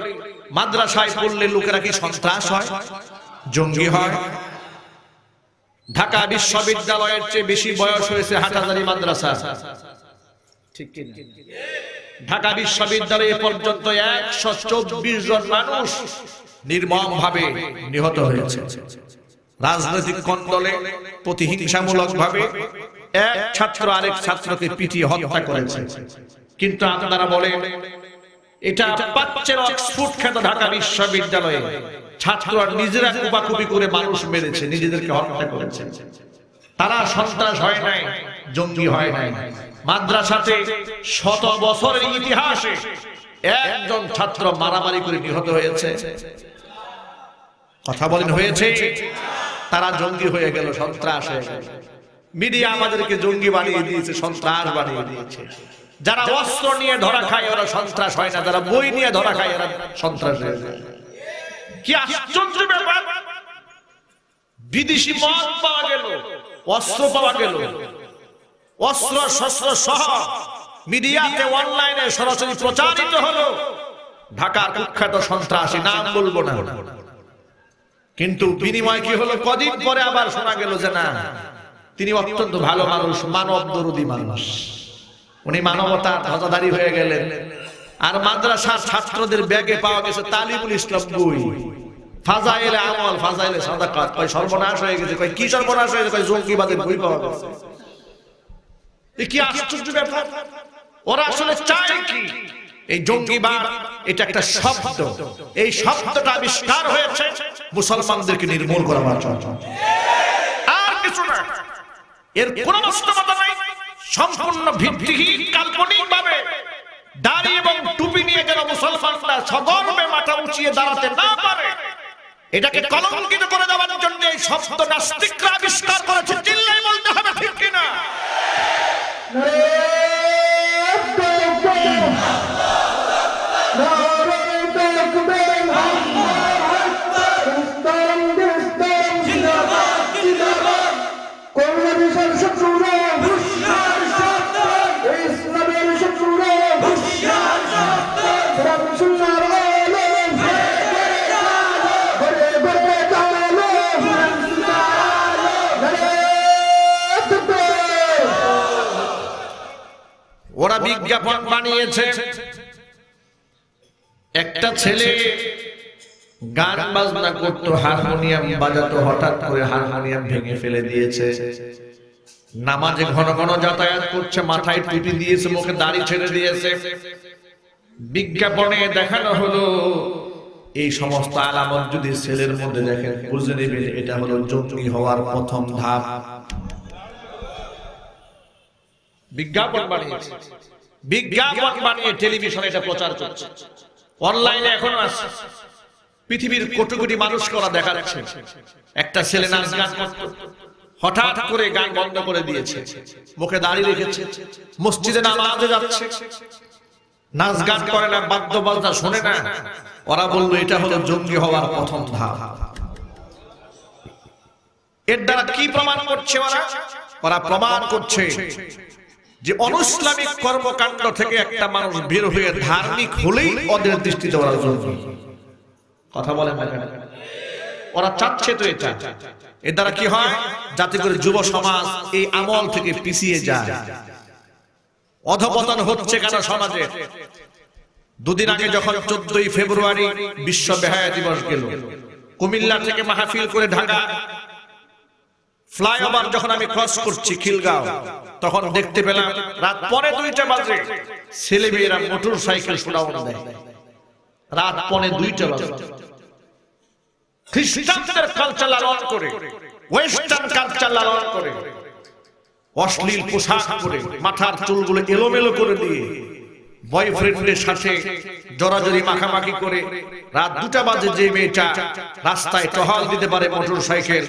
মাদ্রাসায় পড়লে লোকেরা কি সন্ত্রাস হয়, জঙ্গি হয়? ঢাকা বিশ্ববিদ্যালয়ের চেয়ে বেশি বয়স হয়েছে হাটহাজারী মাদ্রাসা, ঠিক কি না? ঢাকা বিশ্ববিদ্যালয়ে পর্যন্ত 124 জন মানুষ নির্মম ভাবে নিহত হয়েছে। রাজনৈতিক কোন্দলে প্রতিহিংসামূলক ভাবে এক ছাত্র আরেক ছাত্রকে পিটিয়ে হত্যা করেছে। কিন্তু আপনারা বলেন, এটা পাচ্ছের অক্সফোর্ড খ্যাত ঢাকা বিশ্ববিদ্যালয়ে ছাত্ররা নিজেরা কুপাকুপি করে মানুষ মেরেছে, নিজেদেরকে হত্যা করেছে। তারা সন্ত্রাস হয় নাই, জঙ্গি হয় নাই। মাদ্রাসাতে শত বছরের ইতিহাসে একজন ছাত্র মারামারি করে নিহত হয়েছে। কথা বলেন, হয়েছে? তারা জঙ্গি হয়ে গেল, সন্ত্রাস হয়ে গেল। মিডিয়া আমাদেরকে জঙ্গি বানিয়ে দিয়েছে, সন্ত্রাস বানিয়ে দিয়েছে। যারা অস্ত্র নিয়ে ধরা খায় ওরা সন্ত্রাস হয় না, যারা বই নিয়ে ধরা খায় ওরা সন্ত্রাস হয়ে যায়। কি আশ্চর্য ব্যাপার! বিদেশি মদ পাওয়া গেল, অস্ত্র পাওয়া গেল, অস্ত্র শস্ত্র সহ মিডিয়াতে অনলাইনে সরাসরি প্রচারিত হলো। ঢাকার কুখ্যাত সন্ত্রাসী, নাম বলবো না, কিন্তু বিনিময় কি হলো? কদিন পরে আবার শোনা গেল যে না, তিনি অত্যন্ত ভালো মানুষ, মানব দরদি মানুষ, উনি মানবতার ধ্বজাধারী হয়ে গেলেন। আর মাদ্রাসার ছাত্রদের ব্যাগে পাওয়া গেছে তালিমুল ইসলাম বই, ফাজাইলে আমল, ফাজাইলে সাদাকাত। কয় সর্বনাশ হয়ে গেছে। কয় কি সর্বনাশ হয়ে গেছে? কয় জঙ্গিবাদের বই পাওয়া গেছে। কি আশ্চর্য ব্যাপার! ওরা আসলে চায় কি? এই জঙ্গিবাদ এটা একটা শব্দ, এই শব্দটা আবিষ্কার হয়েছে মুসলমানদেরকে নির্মূল করার জন্য, আর কিছু না। এর কোনো বাস্তবতা নাই, সম্পূর্ণ ভিত্তিহীন, কাল্পনিক ভাবে দাড়ি এবং টুপি নিয়ে যেন মুসলমানরা সগর্বে মাথা উঁচিয়ে দাঁড়াতে না পারে, এটাকে কলঙ্কিত করে দেওয়ার জন্য এই শব্দ নাস্তিকরা আবিষ্কার করেছে। চিল্লায় বলতে হবে, ঠিক কিনা? ওরা বিজ্ঞাপন বানিয়েছে, একটা ছেলে গান বাজনা করতো, হারমোনিয়াম বাজাতো, হঠাৎ করে হারমোনিয়াম ভেঙে ফেলে দিয়েছে। নামাজে ঘন ঘন যাতায়াত করছে, মাথায় টুপি দিয়েছে, মুখে দাড়ি ছেড়ে দিয়েছে। বিজ্ঞাপনে দেখানো হলো এই সমস্ত আলামত যদি ছেলের মধ্যে দেখেন, বুঝে নেবেন এটা হলো জঙ্গি হওয়ার প্রথম ধাপ। বিজ্ঞাপন বানিয়েছে, বিজ্ঞাপন বানিয়ে টেলিভিশনে এটা প্রচার করছে, অনলাইনে এখনো আছে। পৃথিবীর কোটি কোটি মানুষকে ওরা দেখাচ্ছে। একটা ছেলে নাচ গান করত, হঠাৎ করে গান বন্ধ করে দিয়েছে, মুখে দাঁড়িয়ে রেখেছে, মসজিদে নামাজে যাচ্ছে, নাচ গান করে না, বাদ্য বাজনা শোনে না। ওরা বললো এটা হলো জঙ্গি হওয়ার প্রথম ধাপ। এর দ্বারা কি প্রমাণ করছে ওরা? ওরা প্রমাণ করছে যে অনুইসলামিক কর্মকাণ্ড থেকে একটা মানুষ বের হয়ে ধার্মিক হলেই ওদের দৃষ্টিতে ওরা জঙ্গি। কথা বলেন না কেন? ওরা চাচ্ছে তো এটা। এর দ্বারা কি হয়? যাতে করে যুব সমাজ এই আমল থেকে পিছিয়ে যায়। অধপতন হচ্ছে কেন সমাজে? দুদিন আগে যখন 14ই ফেব্রুয়ারি বিশ্ব বেহায়া দিবস গেল, কুমিল্লা থেকে মাহফিল করে ঢাকা ফ্লাইওভার যখন আমি ক্রস করছি খিলগাঁও, তখন দেখতে পেলাম রাত 2:45 বাজে ছেলেমেয়েরা মোটর সাইকেল শোডাউন দেয়। রাত 2:45 বাজে খ্রিস্টানদের কালচার লালন করে, ওয়েস্টার্ন কালচার লালন করে, অশ্লীল পোশাক পরে মাথার চুলগুলো এলোমেলো করে দিয়ে বয়ফ্রেন্ডের সাথে জড়াজড়ি মাখামাখি করে রাত 2টা বাজে যে মেয়েটা রাস্তায় টহল দিতে পারে মোটর সাইকেল,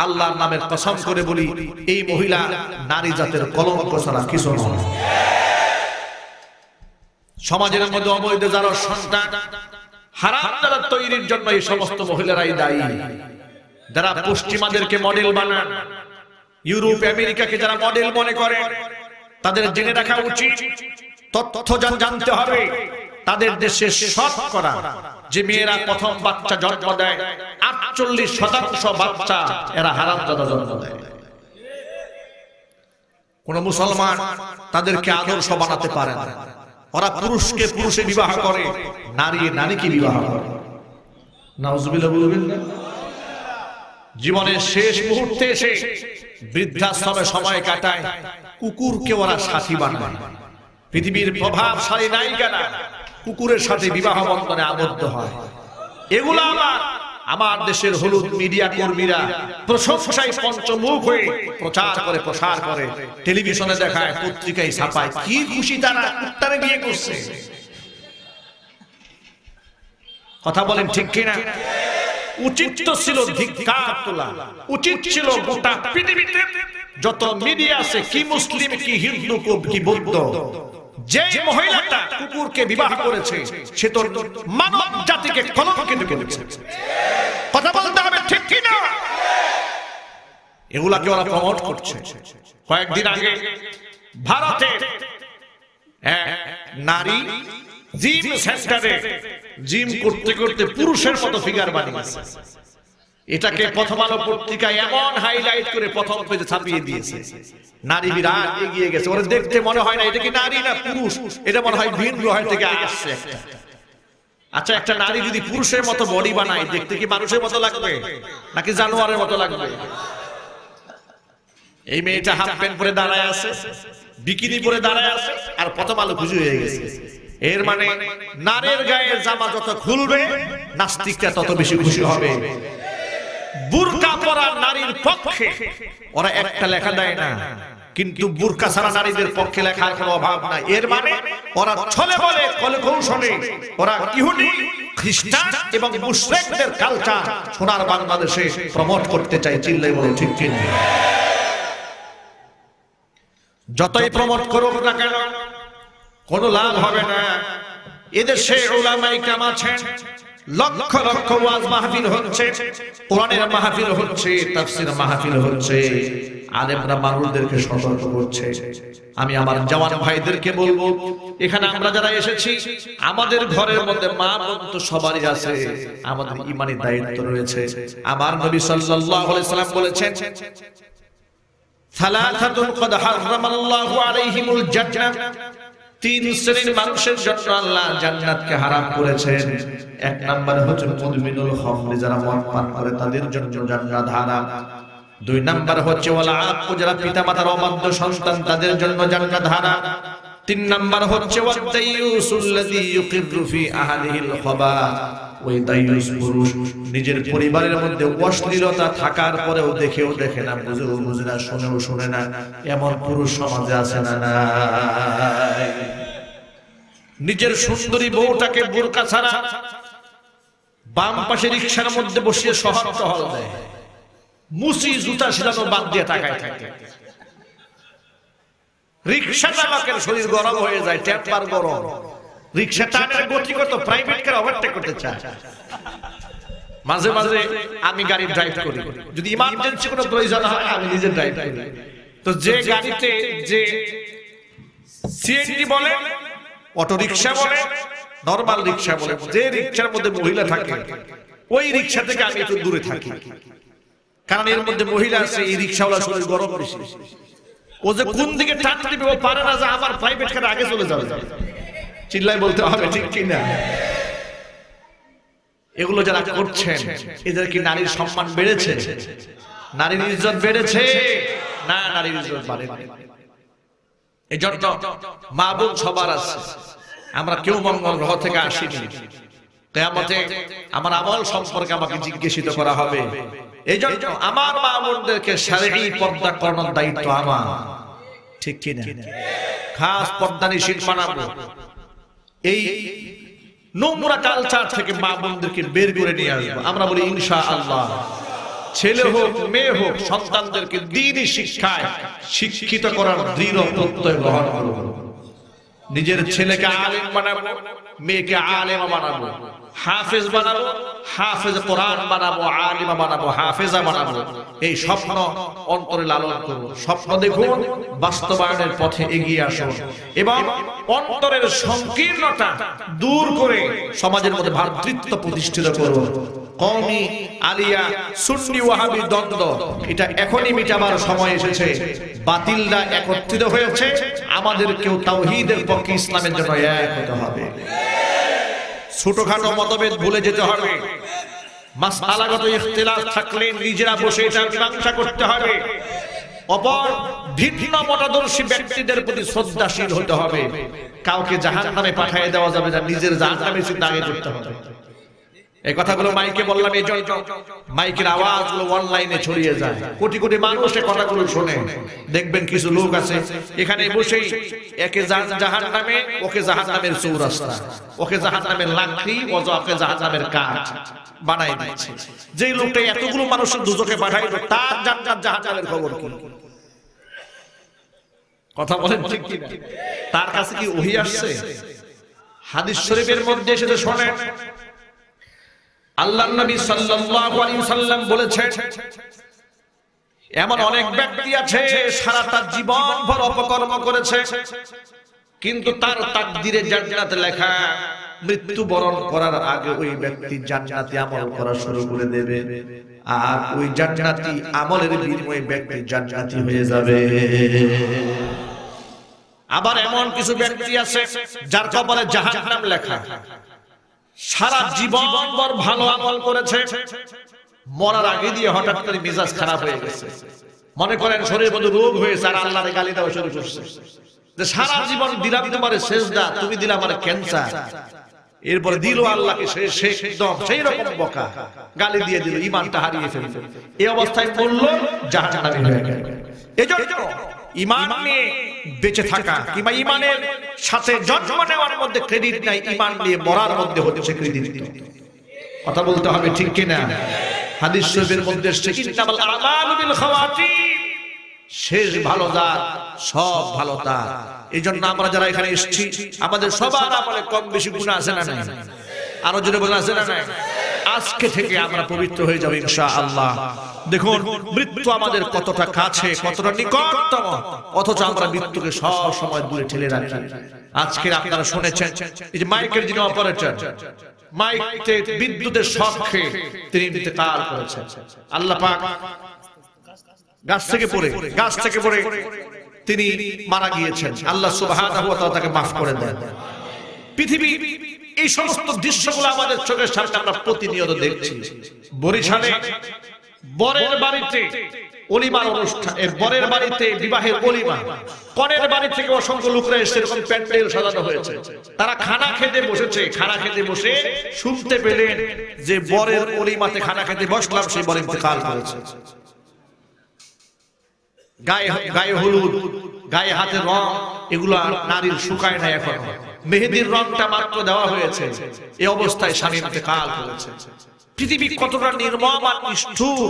আল্লাহর নামের কসম করে বলি এই মহিলা নারী জাতের কলঙ্ক ছাড়া কিছু নয়। সমাজের মধ্যে অবৈধ যারা সন্তান হারাম যারা তৈরির জন্য এই সমস্ত মহিলারাই দায়ী, যারা পশ্চিমাদেরকে মডেল বানান, ইউরোপ আমেরিকাকে যারা মডেল মনে করে, তাদের জেনে রাখা উচিত, তথ্য জানতে হবে তাদের দেশে শতকরা যে মেয়েরা প্রথম বাচ্চা জন্ম দেয় 48% বাচ্চা এরা হারামজাদা জন্ম দেয়। কোন মুসলমান তাদেরকে আদর্শ বানাতে পারে না। ওরা পুরুষকে পুরুষে বিবাহ করে, নারী নারীকে বিবাহ করে। নাউজুবিল্লাহ বলবেন না? জীবনের শেষ মুহূর্তে এসে বৃদ্ধাশ্রমে সময় কাটায়, কুকুরকে ওরা সাথী বানায়। পৃথিবীর প্রভাবশালী নায়িকারা কুকুরের সাথে বিবাহ বন্ধনে আবদ্ধ হয়। এগুলো আমার দেশের হলুদ মিডিয়া কর্মীরা প্রশংসায় পঞ্চমুখ হয়ে প্রচার করে, প্রসার করে, টেলিভিশনে দেখায়, পত্রিকায় ছাপায়। কি খুশি তারা কুত্তারে বিয়ে করছে। কথা বলেন ঠিক কিনা? উচিত ছিল ধিক্কার তোলা, উচিত ছিল গোটা পৃথিবীতে যত মিডিয়া আছে, কি মুসলিম কি হিন্দু কি বৌদ্ধ, যে মহিলাটা কুকুরকে বিবাহ করেছে সে তো মানব জাতিকে কলঙ্কিত করেছে। কথা বলতে হবে ঠিক কিনা? এগুলাকে ওরা প্রমোট করছে। কয়েকদিন আগে ভারতে নারী জিম সেন্টারে জিম করতে করতে পুরুষের মতো ফিগার বানিয়েছে। এটাকে প্রথম আলো পত্রিকায় এমন হাইলাইট করে প্রথম পেজে ছাপিয়ে দিয়েছে। নারী বিরাট এগিয়ে গেছে। ওরা দেখতে মনে হয় না এটা কি নারী না পুরুষ, এটা মনে হয় ভিন গ্রহ থেকে আসছে। আচ্ছা, একটা নারী যদি পুরুষের মতো বডি বানায়, দেখতে কি মানুষের মতো লাগবে নাকি জানোয়ারের মতো লাগবে? এই মেয়েটা হাফ প্যান্ট পরে দাঁড়ায় আছে, বিকিনি পরে দাঁড়ায় আছে, আর প্রথম আলো খুশি হয়ে গেছে। এর মানে নারীর গায়ের জামা যত খুলবে নাস্তিকরা তত বেশি খুশি হবে। বুরকা পরা নারীর পক্ষে ওরা একটা লেখা দেয় না, কিন্তু বুরকা ছাড়া নারীদের পক্ষে লেখার কোনো অভাব নাই। এর মানে ওরা ছলে বলে কলে কৌশলে ওরা ইহুদি খ্রিস্টান এবং মুশরিকদের কালচার সোনার বাংলাদেশে প্রমোট করতে চায়। চিল্লাই বলে ঠিক কিনা? যতই প্রমোট করুক না কেন কোনো লাভ হবে না। এদেশে উলামায়ে কেরাম আছেন, লক্ষ লক্ষ ওয়াজ মাহফিল হচ্ছে, কোরআনের মাহফিল হচ্ছে, তাফসীর মাহফিল হচ্ছে, আলেমরা মানুষদেরকে সতর্ক করছে। আমি আমার জওয়ান ভাইদেরকে বলবো, এখানে আমরা যারা এসেছি আমাদের ঘরের মধ্যে মা বোন তো সবারই আছে, আমাদের ঈমানি দায়িত্ব রয়েছে। আমার নবী সাল্লাল্লাহু আলাইহি সাল্লাম বলেছেন, সালাসাতুন ক্বাদ হারামাল্লাহু আলাইহিমুল জান্নাহ, 3 শ্রেণীর মানুষের জন্য আল্লাহ জান্নাতকে হারাম করেছেন। 1 নাম্বার হচ্ছে মুদমিনুল খামর, যারা মদ পান করে তাদের জন্য জান্নাত হারাম। 2 নাম্বার হচ্ছে ওয়ালা আক, যারা পিতামাতার অবাধ্য সন্তান তাদের জন্য জান্নাত হারাম। 3 নাম্বার হচ্ছে ওয়াদাইয়ুসুল্লাযী ইউকিররু ফি আহলিহিল খাবাথ, ওই দাইয়ুস পুরুষ নিজের পরিবারের মধ্যে অশ্লীলতা থাকার পরেও দেখেও দেখে না, বুঝেও বুঝে না, শুনেও শুনে না, এমন পুরুষ সমাজে আছে না নাই? নিজের সুন্দরী বউটাকে বোরকা ছাড়া বাম পাশে রিকশার মধ্যে বসিয়ে শহর টহল দেয়, মুসি জুতা ছিলানো বাদ দিয়ে তাকায় থাকে। রিকশা চালকের শরীর গরম হয়ে যায়, টেম্পার গরম, রিকশা টানের গতি কত, প্রাইভেট কার ওভারটেক করতে চায়। মাঝে মাঝে আমি গাড়ি ড্রাইভ করি, যদি ইমার্জেন্সি কোনো প্রয়োজন হয় আমি নিজে ড্রাইভ করি। তো যে গাড়িতে যে সিএনজি বলে, অটো রিকশা বলে, নরমাল রিকশা বলে, যে রিকশার মধ্যে মহিলা থাকে ওই রিকশা থেকে আমি একটু দূরে থাকি, কারণ এর মধ্যে মহিলা আছে, এই রিকশাওয়ালা শরীর গরম বেশি। ও যে কোন দিকে টান দিবে ও পারে না যে আমার প্রাইভেট কার আগে চলে যাবে। চিল্লাই বলতে হবে ঠিক কিনা? এগুলো যারা করছেন এদের কি নারীর সম্মান বেড়েছে? নারীর ইজ্জত বেড়েছে না, নারীর ইজ্জত বাড়েনি। এই জন্য মা বোন সবার আছে, আমরা কেউ মঙ্গল গ্রহ থেকে আসিনি। কিয়ামতে আমার আমল সম্পর্কে আমাকে জিজ্ঞাসিত করা হবে। এই জন্য আমার মা বোনদেরকে শারঈ পর্দা করানোর দায়িত্ব আমার, ঠিক কিনা? খাস পর্দানিশীল বানাবো। এই নোংরা কালচার থেকে মা বোনদেরকে বের করে নিয়ে আসবো। আমরা বলি ইনশাআল্লাহ, ছেলে হোক মেয়ে হোক সন্তানদেরকে দ্বীনি শিক্ষায় শিক্ষিত করার দৃঢ় প্রত্যয় গ্রহণ করব। নিজের ছেলেকে আলেম বানাবো, মেয়েকে আলেমা বানাবো, হাফেজ বানাবো, হাফেজ কোরআন বানাবো, আলিমা বানাবো, হাফেজা বানাবো। এই স্বপ্ন অন্তরে লালন করব। স্বপ্ন দেখুন, বাস্তবায়নের পথে এগিয়ে আসুন এবং অন্তরের সংকীর্ণতা দূর করে সমাজের মধ্যে ভ্রাতৃত্ব প্রতিষ্ঠিত করুন। কওমি আলিয়া সুন্নি ওয়াহাবি দ্বন্দ্ব এটা এখনই মিটাবার সময় এসেছে। বাতিলরা একত্রিত হয়েছে, আমাদেরকেও তাওহীদের পক্ষে ইসলামের জন্য এক হতে হবে। ছোটখাটো মতভেদ ভুলে যেতে হবে। মাসআলাগত ইখতিলাফ থাকলে নিজেরা বসে এটা মীমাংসা করতে হবে। অপর ভিন্ন মতাদর্শী ব্যক্তিদের প্রতি শ্রদ্ধাশীল হতে হবে। কাউকে জাহান্নামে পাঠিয়ে দেওয়া যাবে না, নিজের জাহান্নামে চিন্তা আগে করতে হবে। এই কথাগুলো মাইকে বললাম এই জন্য, মাইকের আওয়াজগুলো অনলাইনে ছড়িয়ে যায়, কোটি কোটি মানুষ এই কথাগুলো শোনে। দেখবেন কিছু লোক আছে এখানে বসেই একে জাহান্নামে, ওকে জাহান্নামের চৌরাস্তা, ওকে জাহান্নামের লাকড়ি, ওকে জাহান্নামের কাঠ বানাই দিচ্ছে। যেই লোকটা এতগুলো মানুষের দুজকে পাঠাইলো, তার জান্নাত জাহান্নামের খবর কি? কথা বলেন ঠিক কি? তার কাছে কি ওহী আসছে? হাদিস শরীফের মধ্যে এসেছে, শোনেন। আল্লাহর নবী সাল্লাল্লাহু আলাইহি ওয়াসাল্লাম বলেছেন, এমন অনেক ব্যক্তি আছে সারাটা জীবন ভর অপকর্ম করেছে, কিন্তু তার তাকদীরে জান্নাতে লেখা, মৃত্যুবরণ করার আগে ওই ব্যক্তি জান্নাতি আমল করা শুরু করে দেবে, আর ওই জান্নাতি আমলের বিনিময়ে ব্যক্তি জান্নাতি হয়ে যাবে। আবার এমন কিছু ব্যক্তি আছে যার কপালে জাহান্নাম লেখা, সারা জীবন ভর ভালো আমল করেছে, মরার আগে দিয়ে হঠাৎ করে মেজাজ খারাপ হয়ে গেছে, মনে করেন শরীরের মধ্যে রোগ হয়েছে, আর আল্লাহর গালি দেওয়া শুরু করছে যে সারা জীবন দিলাম তোমারে সেজদা, তুমি দিলা আমার ক্যান্সার। এরপর দিল আল্লাহকে সে একদম সেই রকম বকা, গালি দিয়ে দিল, ঈমানটা হারিয়ে ফেলল। এই অবস্থায় পড়ল, জাহান্নামী হয়ে গেল। এজন্য ঈমান নিয়ে বেঁচে থাকা কিংবা ঈমানের সাথে জন্ম নেওয়ার মধ্যে ক্রেডিট নাই, ঈমান নিয়ে মরার মধ্যে হচ্ছে ক্রেডিট। কথা বলতে হবে, ঠিক কিনা? হাদিস শরীফের মধ্যে এসেছে, ইন্নামাল আমালু বিল খাওয়াতিম, শেষ ভালো যার সব ভালো তার। এইজন্য আমরা যারা এখানে এসেছি, আমাদের সবার আমলে কম বেশি গুনাহ আছে না নাই? আরো জোরে বলেন, আছে না নাই? আজকে থেকে আমরা পবিত্র হয়ে যাব ইনশাআল্লাহ। দেখুন মৃত্যু আমাদের কতটা কাছে, কতটা নিকটতম, অথচ আমরা মৃত্যুকে সব সময় দূরে ঠেলে রাখি। আজকে আপনারা শুনেছেন, এই যে মাইকের যিনি অপারেটর, মাইকে বিদ্যুতের শক খেয়ে তিনি ইন্তেকাল করেছেন। আল্লাহ পাক গাছ থেকে পড়ে তিনি মারা গিয়েছেন। আল্লাহ সুবহানাহু ওয়া তাআলা তাকে মাফ করে দেন। পৃথিবী এই সমস্ত দৃশ্যগুলো আমাদের চোখের সামনে আমরা প্রতিনিয়ত দেখছি। বরিশালে বরের বাড়িতে ওলিমার অনুষ্ঠান, বরের বাড়িতে বিবাহের ওলিমা, কনের বাড়ি থেকে অসংখ্য লোকরা এসে এরকম প্যান্ডেল সাজানো হয়েছে। তারা খানা খেতে বসেছে, খানা খেতে বসে শুনতে পেলেন যে বরের ওলিমাতে খানা খেতে বসলাম, সেই বর ইন্তেকাল করেছে। গায়ে হলুদ, গায়ে হাতের রং, এগুলো নারীর শুকায় না এখনো। মেহেদির রংটা মাত্র দেওয়া হয়েছে, এই অবস্থায় স্বামী ইন্তেকাল করেছে। পৃথিবী কতটা নির্মম আর নিষ্ঠুর,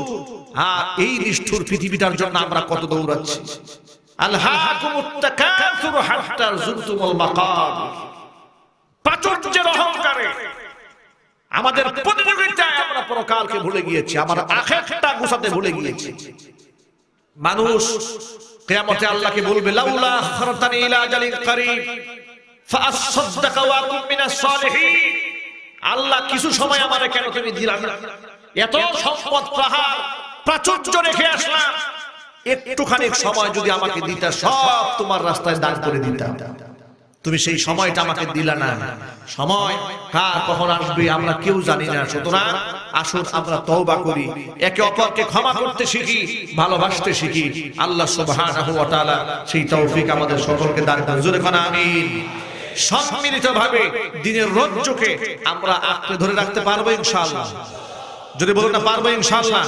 আর এই নিষ্ঠুর পৃথিবীটার জন্য আমরা কত দৌড়াচ্ছি। আলহাকুমুত তাকাসুর হাত্তা যুরতুমুল মাকাবির, প্রাচুর্যের অহংকারে আমাদের প্রতিযোগিতায় আমরা পরকালকে ভুলে গিয়েছি, আমার আখিরাতটা গুছাতে ভুলে গিয়েছি। মানুষ কিয়ামতে আল্লাহকে বলবে, লাউলা আখরতানি ইলা আজালিন করিব ফাআসাদদাক ওয়া আকুম মিনাস সালিহিন। আল্লাহ কিছু সময় আমারে কেন তুমি দিলা না? এত সম্পদ পাহাড় প্রাচুর্য রেখে আসলাম, একটুখানি সময় যদি আমাকে দিতা, সব তোমার রাস্তায় দান করে দিতাম। তুমি সেই সময়টা আমাকে দিলা না। সময় কার কখন আসবে আমরা কেউ জানি না। সুতরাং আসুন আমরা তওবা করি, একে অপরকে ক্ষমা করতে শিখি, ভালোবাসতে শিখি। আল্লাহ সুবহানাহু ওয়া তাআলা সেই তৌফিক আমাদের সকলকে দান করুন। জোরে কোন আমিন। সম্মিলিতভাবে দ্বীনের রজ্জুকে আমরা আঁকড়ে ধরে রাখতে পারবো ইনশাআল্লাহ। যদি বলুন না পারবো ইনশাআল্লাহ।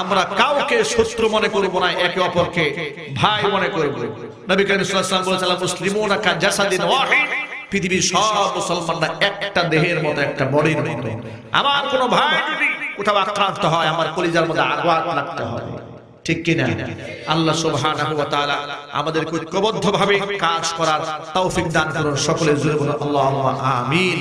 আমরা কাউকে শত্রু মনে করব না, একে অপরকে ভাই মনে করব। নবী করিম সাল্লাল্লাহু আলাইহি ওয়াসাল্লাম বলেছেন মুসলিমুনা কা জাসাদিন ওয়াহিদ, পৃথিবীর সব মুসলমানরা একটা দেহের মতো, একটা বডির মতো। আমার কোনো ভাই যদি কোথাও আক্রান্ত হয়, আমার কলিজার মধ্যে আঘাত লাগতে হয়, ঠিক কি না? আল্লাহ সুবহানাহু ওয়া তাআলা আমাদেরকে ঐক্যবদ্ধভাবে কাজ করার তৌফিক দান করুন। সকলে জোরে বলুন আল্লাহুম্মা আমিন।